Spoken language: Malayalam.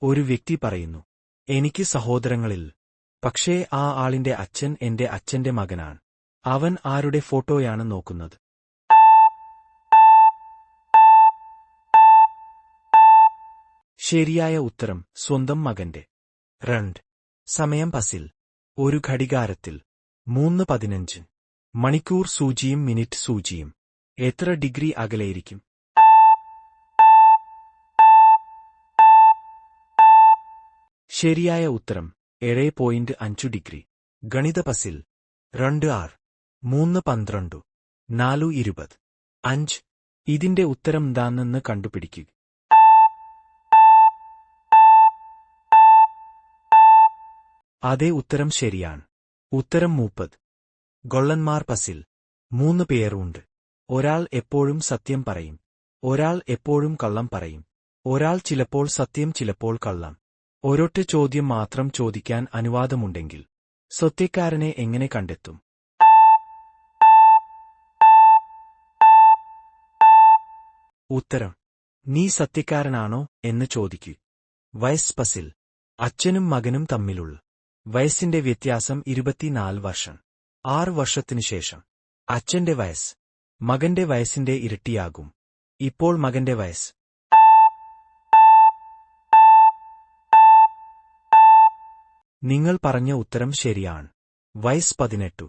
ഒരു വ്യക്തി പറയുന്നു, എനിക്ക് സഹോദരങ്ങളിൽ, പക്ഷേ ആ ആളിന്റെ അച്ഛൻ എന്റെ അച്ഛന്റെ മകനാണ്. അവൻ ആരുടെ ഫോട്ടോയാണ് നോക്കുന്നത്? ശരിയായ ഉത്തരം സ്വന്തം മകന്റെ. 2. സമയം പസിൽ. ഒരു ഘടികാരത്തിൽ 3:15 മണിക്കൂർ സൂചിയും മിനിറ്റ് സൂചിയും എത്ര ഡിഗ്രി അകലെയിരിക്കും? ശരിയായ ഉത്തരം 7.5 ഡിഗ്രി. ഗണിത പസിൽ. 2 3:12 4:20 5. ഇതിന്റെ ഉത്തരം എന്താണെന്ന് കണ്ടുപിടിക്കുക. അതേ ഉത്തരം ശരിയാണ്. ഉത്തരം 30. ഗൊള്ളന്മാർ പസിൽ. 3 പേർ ഉണ്ട്. ഒരാൾ എപ്പോഴും സത്യം പറയും, ഒരാൾ എപ്പോഴും കള്ളം പറയും, ഒരാൾ ചിലപ്പോൾ സത്യം ചിലപ്പോൾ കള്ളം. ഒരൊറ്റ ചോദ്യം മാത്രം ചോദിക്കാൻ അനുവാദമുണ്ടെങ്കിൽ സത്യക്കാരനെ എങ്ങനെ കണ്ടെത്തും? ഉത്തരം, നീ സത്യക്കാരനാണോ എന്ന് ചോദിക്കൂ. വയസ്സ് പസിൽ. അച്ഛനും മകനും തമ്മിലുള്ള വയസ്സിന്റെ വ്യത്യാസം 24 വർഷം. 6 വർഷത്തിനു ശേഷം അച്ഛന്റെ വയസ്സ് മകന്റെ വയസ്സിന്റെ ഇരട്ടിയാകും. ഇപ്പോൾ മകന്റെ വയസ്സ്. നിങ്ങൾ പറഞ്ഞ ഉത്തരം ശരിയാണ്. വയസ്സ് 18.